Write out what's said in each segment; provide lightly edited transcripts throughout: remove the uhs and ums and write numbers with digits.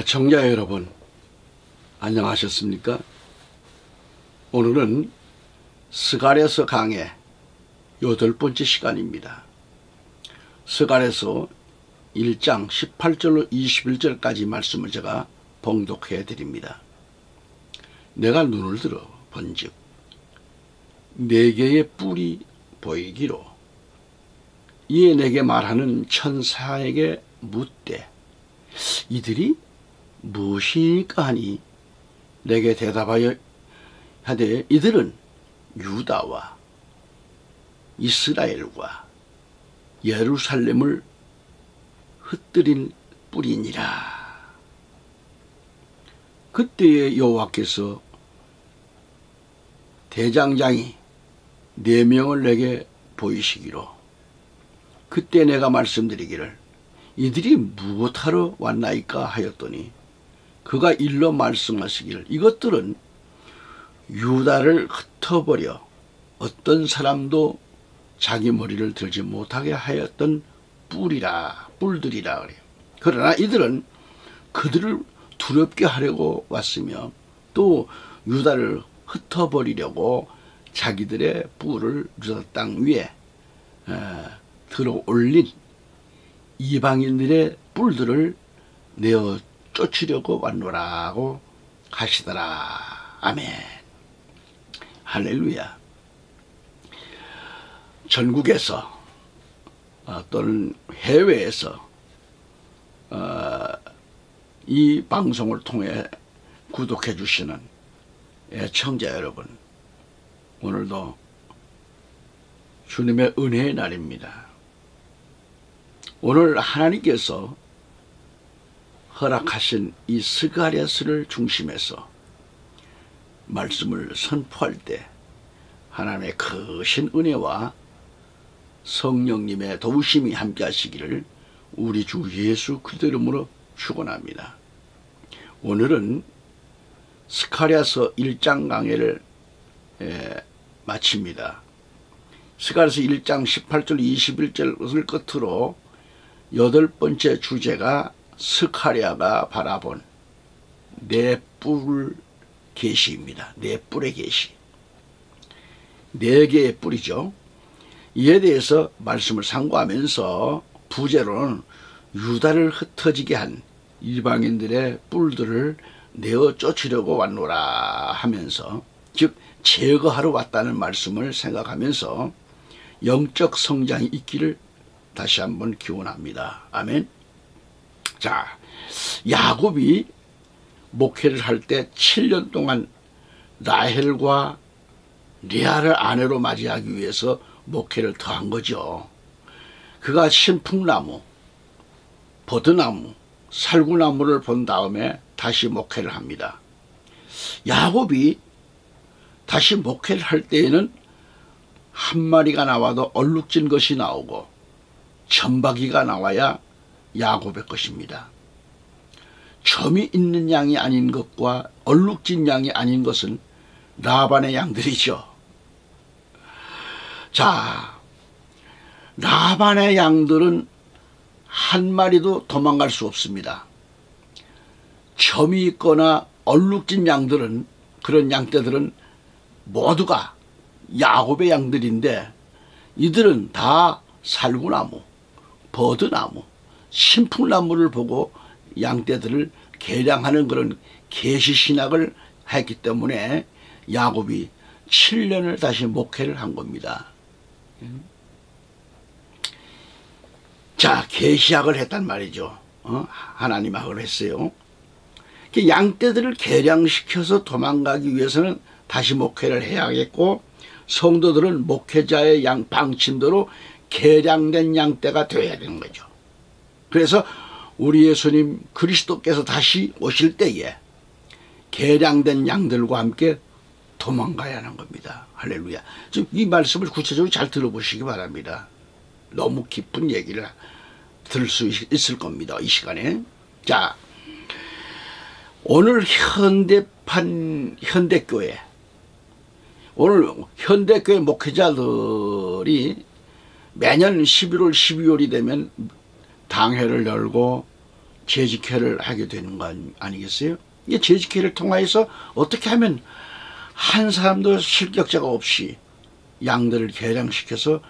청자 여러분, 안녕하셨습니까? 오늘은 스가랴서 강의 8번째 시간입니다. 스가랴서 1장 18절로 21절까지 말씀을 제가 봉독해 드립니다. 내가 눈을 들어 본즉 네 개의 뿔이 보이기로 이에 내게 말하는 천사에게 묻되 이들이 무엇이니까 하니 내게 대답하여 하되 이들은 유다와 이스라엘과 예루살렘을 흩뜨린 뿔이니라. 그때에 여호와께서 대장장이 4명을 내게 보이시기로 그때 내가 말씀드리기를 이들이 무엇하러 왔나이까 하였더니 그가 일러 말씀하시기를 이것들은 유다를 흩어버려 어떤 사람도 자기 머리를 들지 못하게 하였던 뿔들이라 그래요. 그러나 이들은 그들을 두렵게 하려고 왔으며 또 유다를 흩어버리려고 자기들의 뿔을 유다 땅 위에 들어 올린 이방인들의 뿔들을 내어 쫓으려고 왔노라고 하시더라. 아멘. 할렐루야. 전국에서 또는 해외에서 이 방송을 통해 구독해 주시는 애청자 여러분, 오늘도 주님의 은혜의 날입니다. 오늘 하나님께서 허락하신 이 스가랴서를 중심해서 말씀을 선포할 때 하나님의 크신 은혜와 성령님의 도우심이 함께 하시기를 우리 주 예수 그리스도 이름으로 축원합니다. 오늘은 스가랴서 1장 강해를 마칩니다. 스가랴서 1장 18절 21절을 끝으로 8번째 주제가 스가랴가 바라본 네 뿔 계시입니다. 네 뿔의 계시. 4개의 뿔이죠. 이에 대해서 말씀을 상고하면서 부제로는 유다를 흩어지게 한 이방인들의 뿔들을 내어 쫓으려고 왔노라 하면서, 즉 제거하러 왔다는 말씀을 생각하면서 영적 성장이 있기를 다시 한번 기원합니다. 아멘. 자, 야곱이 목회를 할 때 7년 동안 라헬과 레아를 아내로 맞이하기 위해서 목회를 더한 거죠. 그가 신풍나무, 버드나무, 살구나무를 본 다음에 다시 목회를 합니다. 야곱이 다시 목회를 할 때에는 한 마리가 나와도 얼룩진 것이 나오고 천박이가 나와야 야곱의 것입니다. 점이 있는 양이 아닌 것과 얼룩진 양이 아닌 것은 라반의 양들이죠. 자, 라반의 양들은 한 마리도 도망갈 수 없습니다. 점이 있거나 얼룩진 양들은, 그런 양떼들은 모두가 야곱의 양들인데 이들은 다 살구나무, 버드나무, 신풍나무를 보고 양떼들을 개량하는 그런 계시신학을 했기 때문에 야곱이 7년을 다시 목회를 한 겁니다. 자, 계시학을 했단 말이죠. 하나님 학을 했어요. 양떼들을 개량시켜서 도망가기 위해서는 다시 목회를 해야겠고, 성도들은 목회자의 방침대로 개량된 양떼가 되어야 되는 거죠. 그래서 우리 예수님 그리스도께서 다시 오실 때에 개량된 양들과 함께 도망가야 하는 겁니다. 할렐루야. 이 말씀을 구체적으로 잘 들어보시기 바랍니다. 너무 깊은 얘기를 들을 수 있을 겁니다, 이 시간에. 자, 오늘 현대교회, 오늘 현대교회 목회자들이 매년 11월, 12월이 되면 당회를 열고 제지케를 하게 되는 거 아니겠어요? 이 제지케를 통하여서 어떻게 하면 한 사람도 실격자가 없이 양들을 개량시켜서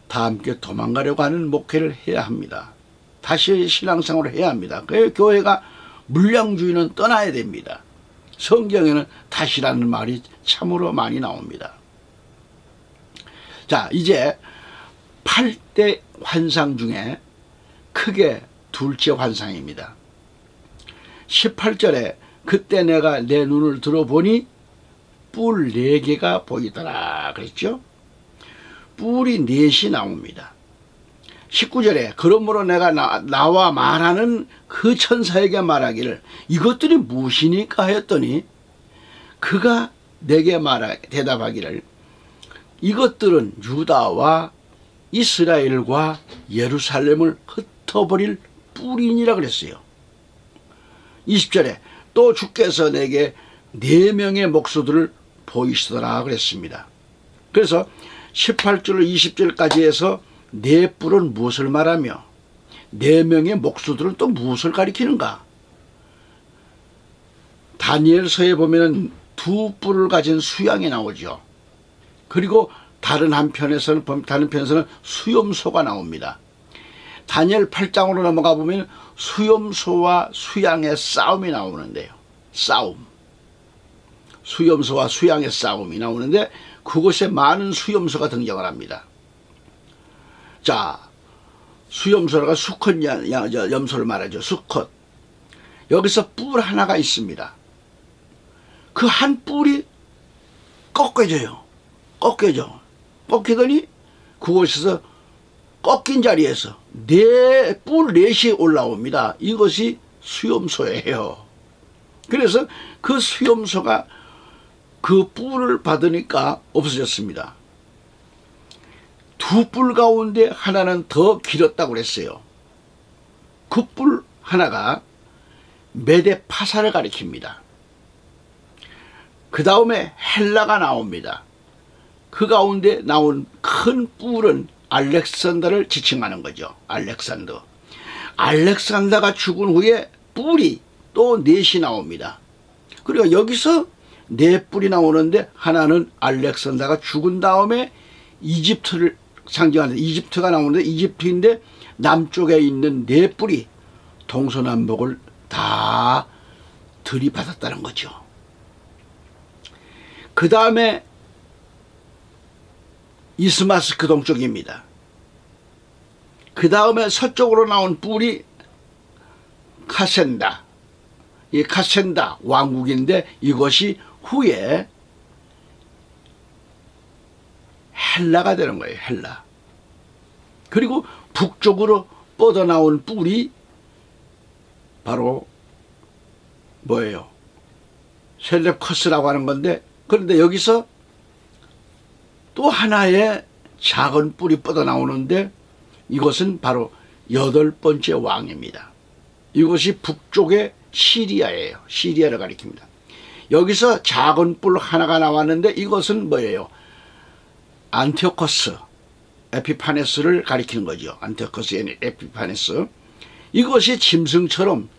다 함께 도망가려고 하는 목회를 해야 합니다. 다시 신앙생활을 해야 합니다. 그래서 교회가 물량주의는 떠나야 됩니다. 성경에는 다시라는 말이 참으로 많이 나옵니다. 자, 이제 8대 환상 중에 크게 둘째 환상입니다. 18절에 그때 내가 내 눈을 들어보니 뿔 4개가 보이더라 그랬죠. 뿔이 4이 나옵니다. 19절에 그러므로 내가 나와 말하는 그 천사에게 말하기를 이것들이 무엇이니까 하였더니 그가 내게 대답하기를 이것들은 유다와 이스라엘과 예루살렘을 흩어버릴 뿔이니라 그랬어요. 20절에 또 주께서 내게 4명의 목소들을 보이시더라 그랬습니다. 그래서 18절 20절까지 해서 4뿔은 무엇을 말하며 4명의 목소들은 또 무엇을 가리키는가? 다니엘서에 보면 2뿔을 가진 수양이 나오죠. 그리고 다른 편에서는 수염소가 나옵니다. 다니엘 8장으로 넘어가 보면 수염소와 수양의 싸움이 나오는데요. 수염소와 수양의 싸움이 나오는데 그곳에 많은 수염소가 등장을 합니다. 자, 수염소가 수컷 염소를 말하죠. 수컷. 여기서 뿔 하나가 있습니다. 그 한 뿔이 꺾여져요. 꺾이더니 그곳에서 꺾인 자리에서 뿔 4이 올라옵니다. 이것이 수염소예요. 그래서 그 수염소가 그 뿔을 받으니까 없어졌습니다. 2뿔 가운데 하나는 더 길었다고 그랬어요. 그 뿔 하나가 메데파사를 가리킵니다. 그 다음에 헬라가 나옵니다. 그 가운데 나온 큰 뿔은 알렉산더를 지칭하는 거죠. 알렉산더가 죽은 후에 뿔이 또 4이 나옵니다. 그리고 여기서 4뿔이 나오는데 하나는 알렉산더가 죽은 다음에 이집트를 상징하는 이집트가 나오는데 이집트인데 남쪽에 있는 4뿔이 동서남북을 다 들이받았다는 거죠. 그 다음에 이스마스크 동쪽입니다. 그 다음에 서쪽으로 나온 뿔이 카센다. 이 카센다 왕국인데 이것이 후에 헬라가 되는 거예요. 헬라. 그리고 북쪽으로 뻗어나온 뿔이 바로 뭐예요? 셀렙커스라고 하는 건데 그런데 여기서 또 하나의 작은 뿔이 뻗어나오는데 이것은 바로 8번째 왕입니다. 이것이 북쪽의 시리아예요. 시리아를 가리킵니다. 여기서 작은 뿔 하나가 나왔는데 이것은 뭐예요? 안티오코스 에피파네스를 가리키는 거죠. 안티오코스 에피파네스. 이것이 짐승처럼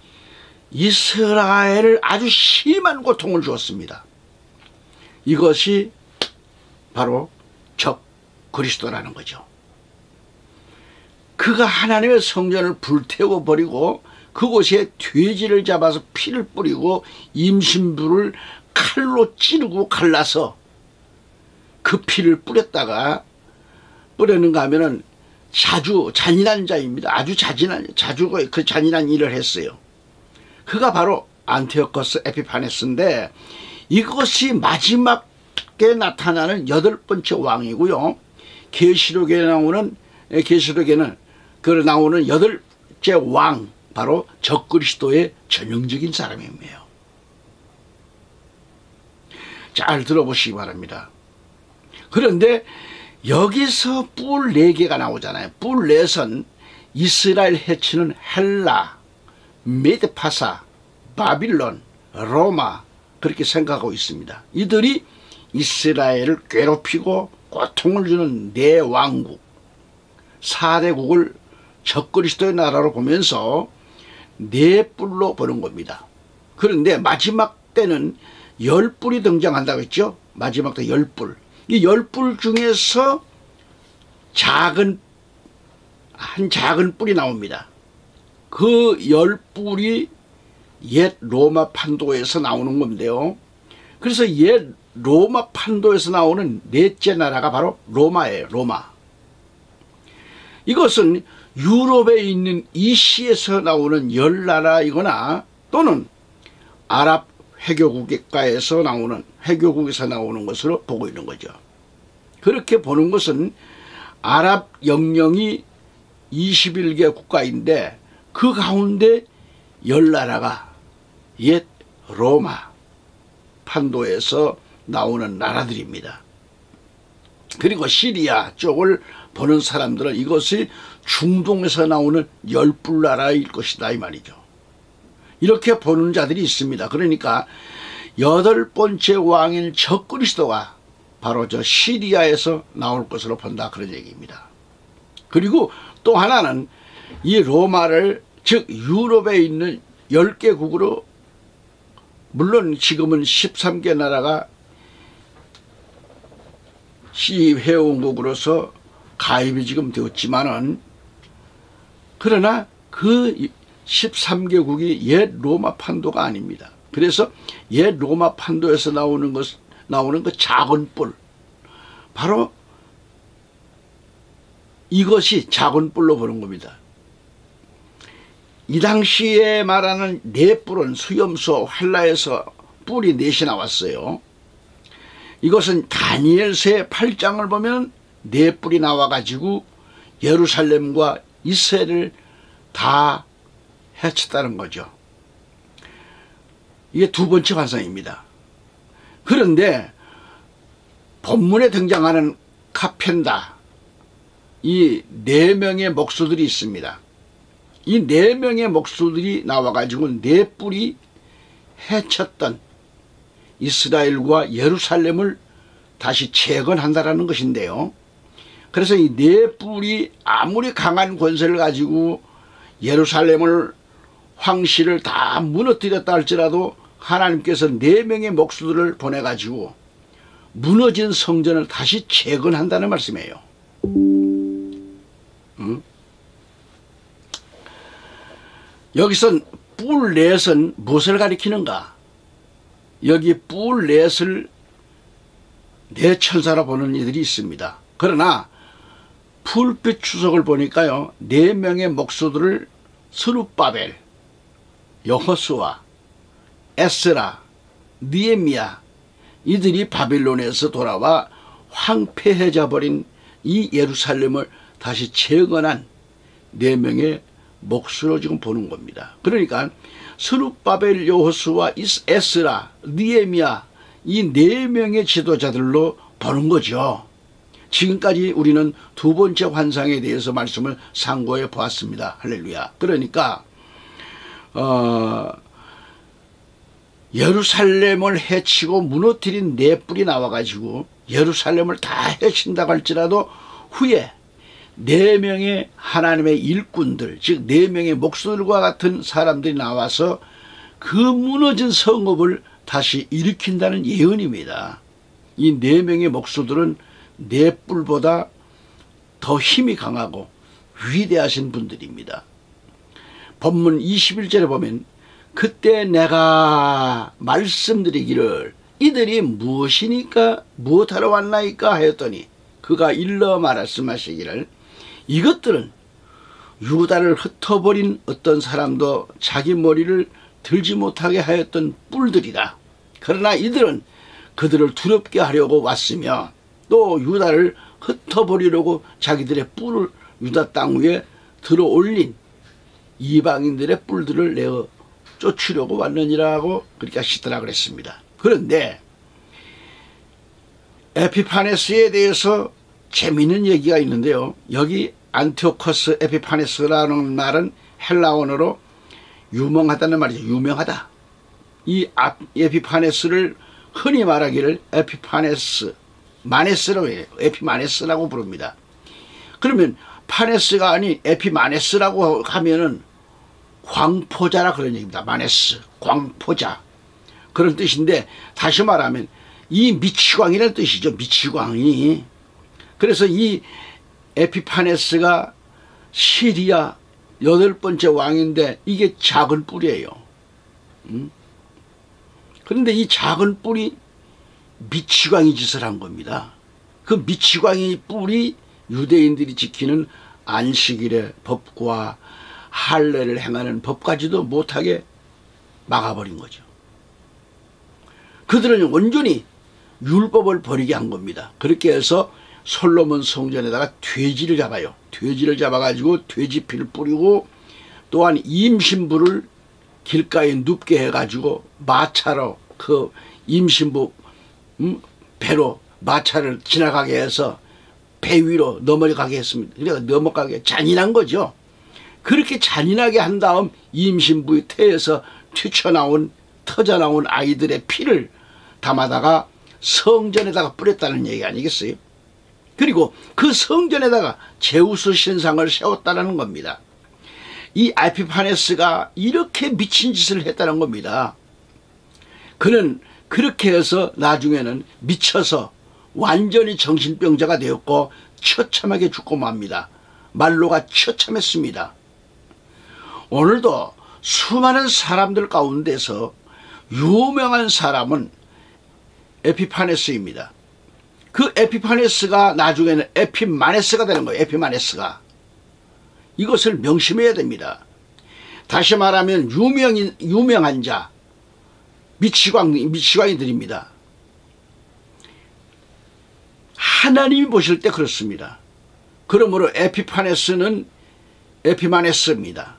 이스라엘을 아주 심한 고통을 주었습니다. 이것이 바로 적 그리스도라는 거죠. 그가 하나님의 성전을 불태워 버리고 그곳에 돼지를 잡아서 피를 뿌리고 임신부를 칼로 찌르고 갈라서 그 피를 뿌렸는가 하면은 잔인한 자입니다. 아주 그 잔인한 일을 했어요. 그가 바로 안티오코스 에피파네스인데 이것이 마지막에 나타나는 8번째 왕이고요. 계시록에는 그 나오는 8째 왕 바로 적그리스도의 전형적인 사람이에요. 잘 들어보시기 바랍니다. 그런데 여기서 뿔 4개가 나오잖아요. 뿔 4은 이스라엘 해치는 헬라, 메데파사, 바빌론, 로마 그렇게 생각하고 있습니다. 이들이 이스라엘을 괴롭히고 고통을 주는 4왕국, 4대국을 적그리스도의 나라로 보면서 네 뿔로 보는 겁니다. 그런데 마지막 때는 10뿔이 등장한다고 했죠. 마지막 때 10뿔. 이 10뿔 중에서 한 작은 뿔이 나옵니다. 그 10뿔이 옛 로마 판도에서 나오는 건데요. 그래서 옛 로마 판도에서 나오는 넷째 나라가 바로 로마예요. 로마. 이것은 유럽에 있는 이 시에서 나오는 10나라이거나 또는 아랍 회교국가에서 나오는 회교국에서 나오는 것으로 보고 있는 거죠. 그렇게 보는 것은 아랍 영령이 21개 국가인데 그 가운데 10나라가 옛 로마 판도에서 나오는 나라들입니다. 그리고 시리아 쪽을 보는 사람들은 이것이 중동에서 나오는 10뿔 나라일 것이다 이 말이죠. 이렇게 보는 자들이 있습니다. 그러니까 8번째 왕인 적그리스도가 바로 저 시리아에서 나올 것으로 본다 그런 얘기입니다. 그리고 또 하나는 이 로마를 즉 유럽에 있는 10개국으로 물론 지금은 13개 나라가 시회원국으로서 가입이 지금 되었지만은 그러나 그 13개국이 옛 로마 판도가 아닙니다. 그래서 옛 로마 판도에서 나오는 그 작은 뿔 바로 이것이 작은 뿔로 보는 겁니다. 이 당시에 말하는 네 뿔은 수염소 한라에서 뿔이 넷이 나왔어요. 이것은 다니엘서의 8장을 보면 네 뿔이 나와가지고 예루살렘과 이스라엘을 다 해쳤다는 거죠. 이게 두 번째 환상입니다. 그런데 본문에 등장하는 카펜다 이 4명의 목수들이 있습니다. 이 4명의 목수들이 나와가지고 네 뿔이 해쳤던 이스라엘과 예루살렘을 다시 재건한다라는 것인데요. 그래서 이 네 뿔이 아무리 강한 권세를 가지고 예루살렘을 황실을 다 무너뜨렸다 할지라도 하나님께서 4명의 목수들을 보내가지고 무너진 성전을 다시 재건한다는 말씀이에요. 여기서 뿔 넷은 무엇을 가리키는가? 여기 뿔 넷을 네 천사로 보는 이들이 있습니다. 그러나 풀빛 추석을 보니까요 4명의 목수들을 스룹바벨, 여호수아, 에스라, 느헤미야 이들이 바빌론에서 돌아와 황폐해져 버린 이 예루살렘을 다시 재건한 4명의 목수로 지금 보는 겁니다. 그러니까 스룹바벨, 여호수아, 에스라, 느헤미야 이 4명의 지도자들로 보는 거죠. 지금까지 우리는 두 번째 환상에 대해서 말씀을 상고해 보았습니다. 할렐루야. 그러니까 예루살렘을 해치고 무너뜨린 네 뿔이 나와가지고 예루살렘을 다 해친다고 할지라도 후에 4명의 하나님의 일꾼들 즉 4명의 목수들과 같은 사람들이 나와서 그 무너진 성읍을 다시 일으킨다는 예언입니다. 이 4명의 목수들은 네 뿔보다 더 힘이 강하고 위대하신 분들입니다. 본문 21절에 보면 그때 내가 말씀드리기를 이들이 무엇이니까 무엇하러 왔나이까 하였더니 그가 일러 말씀하시기를 이것들은 유다를 흩어버린 어떤 사람도 자기 머리를 들지 못하게 하였던 뿔들이다. 그러나 이들은 그들을 두렵게 하려고 왔으며 또 유다를 흩어버리려고 자기들의 뿔을 유다 땅 위에 들어올린 이방인들의 뿔들을 내어 쫓으려고 왔느니라고 그렇게 하시더라 그랬습니다. 그런데 에피파네스에 대해서 재미있는 얘기가 있는데요. 여기 안티오코스 에피파네스라는 말은 헬라어로 유명하다는 말이죠. 유명하다. 이 에피파네스를 흔히 말하기를 에피파네스 마네스라고 해요. 에피마네스라고 부릅니다. 그러면 파네스가 아닌 에피마네스라고 하면은 광포자라 그런 얘기입니다. 마네스, 광포자. 그런 뜻인데 다시 말하면 이 미치광이라는 뜻이죠. 미치광이. 그래서 이 에피파네스가 시리아 8번째 왕인데 이게 작은 뿔이에요. 그런데 이 작은 뿔이 미치광이 짓을 한 겁니다. 그 미치광이 뿔이 유대인들이 지키는 안식일의 법과 할례를 행하는 법까지도 못하게 막아버린 거죠. 그들은 온전히 율법을 버리게 한 겁니다. 그렇게 해서 솔로몬 성전에다가 돼지를 잡아요. 돼지를 잡아가지고 돼지피를 뿌리고 또한 임신부를 길가에 눕게 해가지고 마차로 그 임신부 배로 마차를 지나가게 해서 배 위로 넘어가게 했습니다. 그러니까 넘어가게 잔인한 거죠. 그렇게 잔인하게 한 다음 임신부의 태에서 터져나온 아이들의 피를 담아다가 성전에다가 뿌렸다는 얘기 아니겠어요? 그리고 그 성전에다가 제우스 신상을 세웠다는 겁니다. 이 에피파네스가 이렇게 미친 짓을 했다는 겁니다. 그는 그렇게 해서 나중에는 미쳐서 완전히 정신병자가 되었고 처참하게 죽고 맙니다. 말로가 처참했습니다. 오늘도 수많은 사람들 가운데서 유명한 사람은 에피파네스입니다. 그 에피파네스가 나중에는 에피마네스가 되는 거예요. 에피마네스가. 이것을 명심해야 됩니다. 다시 말하면 유명한 자, 미치광이들입니다. 하나님이 보실 때 그렇습니다. 그러므로 에피파네스는 에피마네스입니다.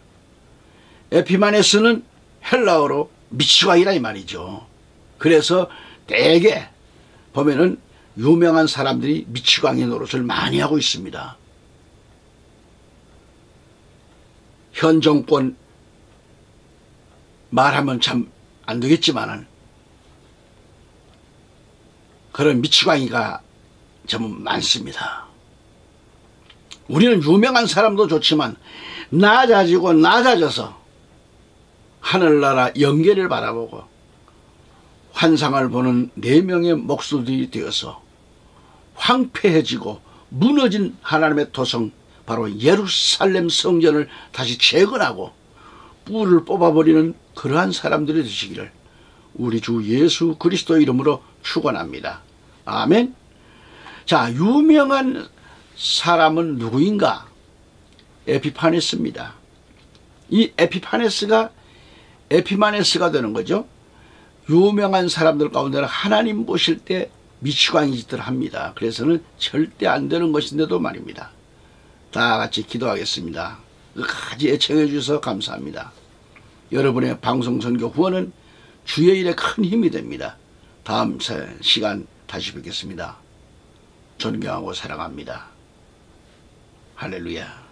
에피마네스는 헬라어로 미치광이라 이 말이죠. 그래서 대개 보면은 유명한 사람들이 미치광이 노릇을 많이 하고 있습니다. 현 정권 말하면 참 안 되겠지만은 그런 미치광이가 좀 많습니다. 우리는 유명한 사람도 좋지만 낮아져서 하늘나라 영계를 바라보고 환상을 보는 4명의 목수들이 되어서 황폐해지고 무너진 하나님의 도성 바로 예루살렘 성전을 다시 재건하고 뿔을 뽑아버리는 그러한 사람들이 되시기를 우리 주 예수 그리스도의 이름으로 축원합니다. 아멘. 자, 유명한 사람은 누구인가? 에피파네스입니다. 이 에피파네스가 에피마네스가 되는 거죠. 유명한 사람들 가운데는 하나님 보실 때 미치광이 짓을 합니다. 그래서는 절대 안 되는 것인데도 말입니다. 다 같이 기도하겠습니다. 끝까지 애청해 주셔서 감사합니다. 여러분의 방송선교 후원은 주의 일에 큰 힘이 됩니다. 다음 시간 다시 뵙겠습니다. 존경하고 사랑합니다. 할렐루야.